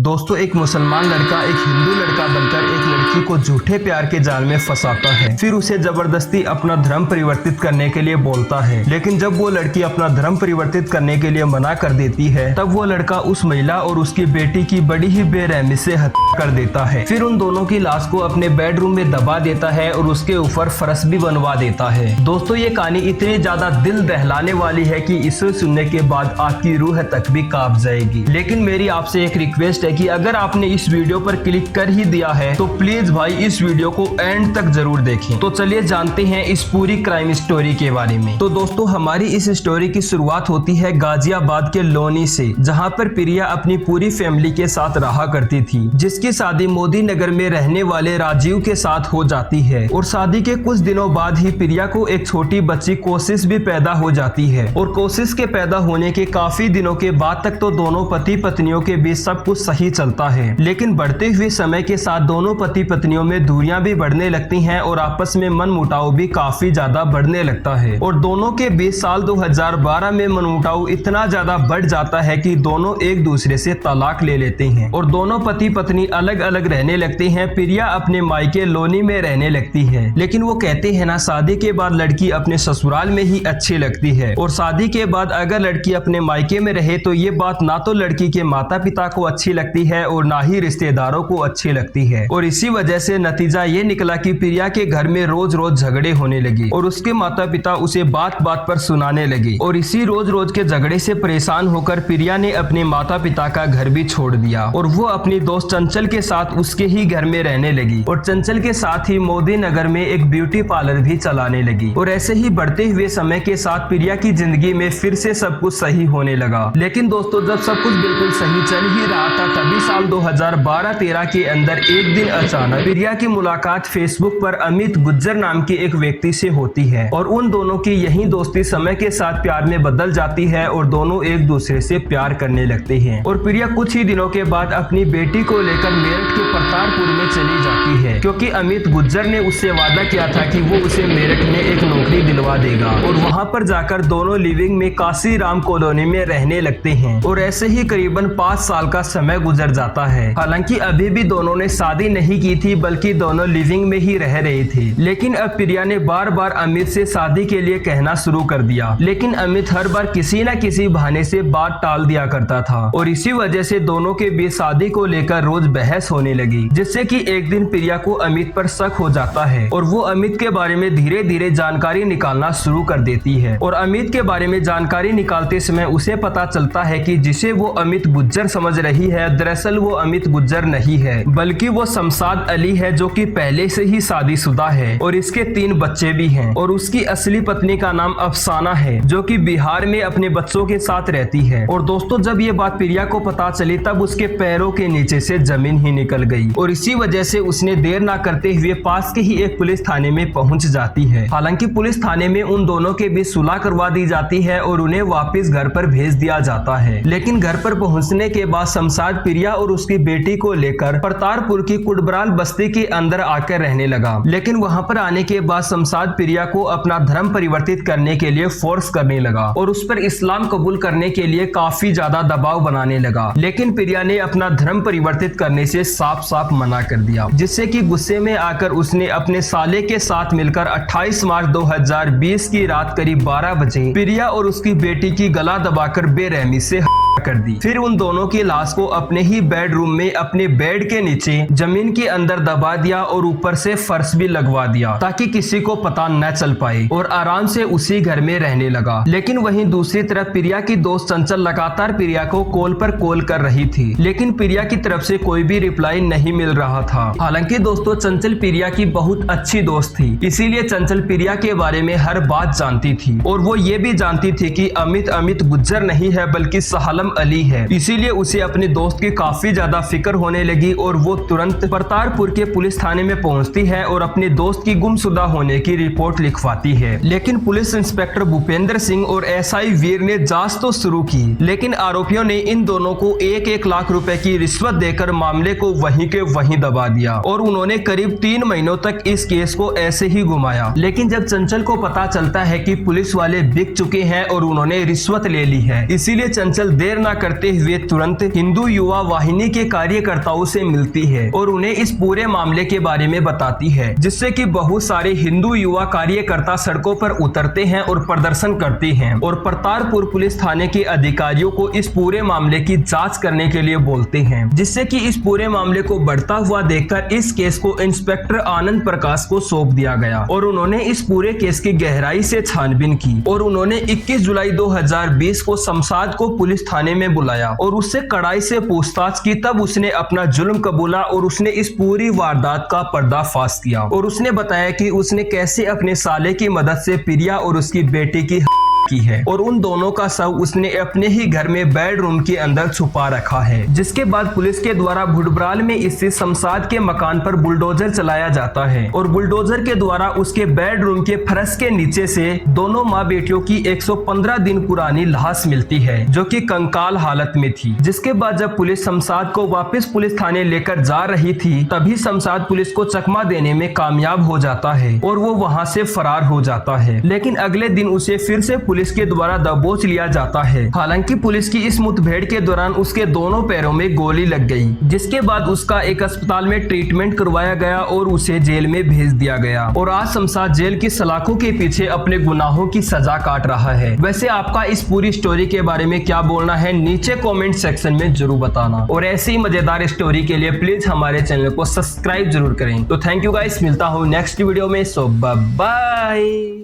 दोस्तों एक मुसलमान लड़का एक हिंदू लड़का बनकर एक लड़की को झूठे प्यार के जाल में फंसाता है, फिर उसे जबरदस्ती अपना धर्म परिवर्तित करने के लिए बोलता है। लेकिन जब वो लड़की अपना धर्म परिवर्तित करने के लिए मना कर देती है, तब वो लड़का उस महिला और उसकी बेटी की बड़ी ही बेरहमी से हत्या कर देता है। फिर उन दोनों की लाश को अपने बेडरूम में दबा देता है और उसके ऊपर फर्श भी बनवा देता है। दोस्तों ये कहानी इतनी ज्यादा दिल दहलाने वाली है कि इसे सुनने के बाद आपकी रूह तक भी कांप जाएगी। लेकिन मेरी आपसे एक रिक्वेस्ट है कि अगर आपने इस वीडियो पर क्लिक कर ही दिया है तो प्लीज भाई इस वीडियो को एंड तक जरूर देखें। तो चलिए जानते हैं इस पूरी क्राइम स्टोरी के बारे में। तो दोस्तों हमारी इस स्टोरी की शुरुआत होती है गाजियाबाद के लोनी से, जहां पर प्रिया अपनी पूरी फैमिली के साथ रहा करती थी, जिसकी शादी मोदी नगर में रहने वाले राजीव के साथ हो जाती है। और शादी के कुछ दिनों बाद ही प्रिया को एक छोटी बच्ची कोशिश भी पैदा हो जाती है। और कोशिश के पैदा होने के काफी दिनों के बाद तक तो दोनों पति पत्नियों के बीच सब कुछ सही चलता है। लेकिन बढ़ते हुए समय के साथ दोनों पति पत्नियों में दूरियां भी बढ़ने लगती हैं और आपस में मनमुटाव भी काफी ज्यादा बढ़ने लगता है। और दोनों के बीच साल 2012 में मनमुटाव इतना ज्यादा बढ़ जाता है कि दोनों एक दूसरे से तलाक ले लेते हैं और दोनों पति पत्नी अलग अलग रहने लगते हैं। प्रिया अपने मायके लोनी में रहने लगती है, लेकिन वो कहते हैं ना, शादी के बाद लड़की अपने ससुराल में ही अच्छी लगती है और शादी के बाद अगर लड़की अपने मायके में रहे तो ये बात ना तो लड़की के माता पिता को अच्छी लगती है और ना ही रिश्तेदारों को अच्छी लगती है। और इसी वजह से नतीजा ये निकला कि प्रिया के घर में रोज रोज झगड़े होने लगे और उसके माता पिता उसे बात बात पर सुनाने लगे। और इसी रोज रोज के झगड़े से परेशान होकर प्रिया ने अपने माता पिता का घर भी छोड़ दिया और वो अपनी दोस्त चंचल के साथ उसके ही घर में रहने लगी और चंचल के साथ ही मोदी नगर में एक ब्यूटी पार्लर भी चलाने लगी। और ऐसे ही बढ़ते हुए समय के साथ प्रिया की जिंदगी में फिर से सब कुछ सही होने लगा। लेकिन दोस्तों जब सब कुछ बिल्कुल सही चल ही रहा था, तभी साल 2012-13 के अंदर एक दिन अचानक प्रिया की मुलाकात फेसबुक पर अमित गुज्जर नाम के एक व्यक्ति से होती है और उन दोनों की यही दोस्ती समय के साथ प्यार में बदल जाती है और दोनों एक दूसरे से प्यार करने लगते हैं। और प्रिया कुछ ही दिनों के बाद अपनी बेटी को लेकर मेरठ के प्रतारपुर में चली जाती है, क्योंकि अमित गुज्जर ने उससे वादा किया था कि वो उसे मेरठ में एक नौकरी दिलवा देगा। और वहाँ पर जाकर दोनों लिविंग में काशी राम कॉलोनी में रहने लगते हैं और ऐसे ही करीबन 5 साल का समय गुजर जाता है। हालांकि अभी भी दोनों ने शादी नहीं की थी, बल्कि दोनों लिविंग में ही रह रहे थे। लेकिन अब प्रिया ने बार बार अमित से शादी के लिए कहना शुरू कर दिया, लेकिन अमित हर बार किसी न किसी बहाने से बात टाल दिया करता था और इसी वजह से दोनों के बीच शादी को लेकर रोज बहस होने लगी, जिससे कि एक दिन प्रिया को अमित पर शक हो जाता है और वो अमित के बारे में धीरे धीरे जानकारी निकालना शुरू कर देती है। और अमित के बारे में जानकारी निकालते समय उसे पता चलता है कि जिसे वो अमित गुज्जर समझ रही है, दरअसल वो अमित गुज्जर नहीं है, बल्कि वो शमशाद अली है, जो कि पहले से ही शादीशुदा है और इसके 3 बच्चे भी हैं। और उसकी असली पत्नी का नाम अफसाना है, जो कि बिहार में अपने बच्चों के साथ रहती है। और दोस्तों जब ये बात प्रिया को पता चली, तब उसके पैरों के नीचे से जमीन ही निकल गई और इसी वजह से उसने देर ना करते हुए पास के ही एक पुलिस थाने में पहुंच जाती है। हालांकि पुलिस थाने में उन दोनों के बीच सुलह करवा दी जाती है और उन्हें वापस घर पर भेज दिया जाता है। लेकिन घर पर पहुंचने के बाद शमशाद प्रिया और उसकी बेटी को लेकर प्रतारपुर की कुटबराल बस्ती के अंदर आकर रहने लगा। लेकिन वहां पर आने के बाद शमशाद प्रिया को अपना धर्म परिवर्तित करने के लिए फोर्स करने लगा और उस पर इस्लाम कबूल करने के लिए काफी ज्यादा दबाव बनाने लगा। लेकिन प्रिया ने अपना धर्म परिवर्तित करने से साफ साफ मना कर दिया, जिससे कि गुस्से में आकर उसने अपने साले के साथ मिलकर 28 मार्च 2020 की रात करीब 12 बजे प्रिया और उसकी बेटी की गला दबाकर बेरहमी से कर दी। फिर उन दोनों की लाश को अपने ही बेडरूम में अपने बेड के नीचे जमीन के अंदर दबा दिया और ऊपर से फर्श भी लगवा दिया, ताकि किसी को पता न चल पाए, और आराम से उसी घर में रहने लगा। लेकिन वहीं दूसरी तरफ प्रिया की दोस्त चंचल लगातार प्रिया को कॉल पर कॉल कर रही थी, लेकिन प्रिया की तरफ से कोई भी रिप्लाई नहीं मिल रहा था। हालांकि दोस्तों चंचल प्रिया की बहुत अच्छी दोस्त थी, इसीलिए चंचल प्रिया के बारे में हर बात जानती थी और वो ये भी जानती थी कि अमित गुज्जर नहीं है, बल्कि सहलम अली है। इसीलिए उसे अपने दोस्त की काफी ज्यादा फिक्र होने लगी और वो तुरंत प्रतारपुर के पुलिस थाने में पहुंचती है और अपने दोस्त की गुमशुदा होने की रिपोर्ट लिखवाती है। लेकिन पुलिस इंस्पेक्टर भूपेंद्र सिंह और एसआई वीर ने जांच तो शुरू की, लेकिन आरोपियों ने इन दोनों को 1-1 लाख रुपए की रिश्वत देकर मामले को वहीं के वहीं दबा दिया और उन्होंने करीब 3 महीनों तक इस केस को ऐसे ही घुमाया। लेकिन जब चंचल को पता चलता है कि पुलिस वाले बिक चुके हैं और उन्होंने रिश्वत ले ली है, इसीलिए चंचल देर न करते हुए तुरंत हिंदू युवा वाहिनी के कार्यकर्ताओं से मिलती है और उन्हें इस पूरे मामले के बारे में बताती है, जिससे कि बहुत सारे हिंदू युवा कार्यकर्ता सड़कों पर उतरते हैं और प्रदर्शन करते हैं और प्रतापपुर पुलिस थाने के अधिकारियों को इस पूरे मामले की जांच करने के लिए बोलते हैं, जिससे कि इस पूरे मामले को बढ़ता हुआ देखकर इस केस को इंस्पेक्टर आनंद प्रकाश को सौंप दिया गया और उन्होंने इस पूरे केस की गहराई से छानबीन की और उन्होंने 21 जुलाई 2020 को शमशाद को पुलिस थाने में बुलाया और उससे कड़ाई से पूछताछ की। तब उसने अपना जुल्म कबूला और उसने इस पूरी वारदात का पर्दाफाश किया और उसने बताया कि उसने कैसे अपने साले की मदद से प्रिया और उसकी बेटी की है और उन दोनों का शव उसने अपने ही घर में बेडरूम के अंदर छुपा रखा है। जिसके बाद पुलिस के द्वारा भुटब्राल में स्थित शमशाद के मकान पर बुलडोजर चलाया जाता है और बुलडोजर के द्वारा उसके बेडरूम के फर्श के नीचे से दोनों माँ बेटियों की 115 दिन पुरानी लाश मिलती है, जो कि कंकाल हालत में थी। जिसके बाद जब पुलिस शमशाद को वापस पुलिस थाने लेकर जा रही थी, तभी शमशाद पुलिस को चकमा देने में कामयाब हो जाता है और वो वहाँ से फरार हो जाता है। लेकिन अगले दिन उसे फिर से पुलिस के द्वारा दबोच लिया जाता है। हालांकि पुलिस की इस मुठभेड़ के दौरान उसके दोनों पैरों में गोली लग गई, जिसके बाद उसका एक अस्पताल में ट्रीटमेंट करवाया गया और उसे जेल में भेज दिया गया और आज शमशाद जेल की सलाखों के पीछे अपने गुनाहों की सजा काट रहा है। वैसे आपका इस पूरी स्टोरी के बारे में क्या बोलना है नीचे कॉमेंट सेक्शन में जरूर बताना और ऐसी ही मजेदार स्टोरी के लिए प्लीज हमारे चैनल को सब्सक्राइब जरूर करें। तो थैंक यू गाइस, मिलता हूँ नेक्स्ट वीडियो में। सो बाय।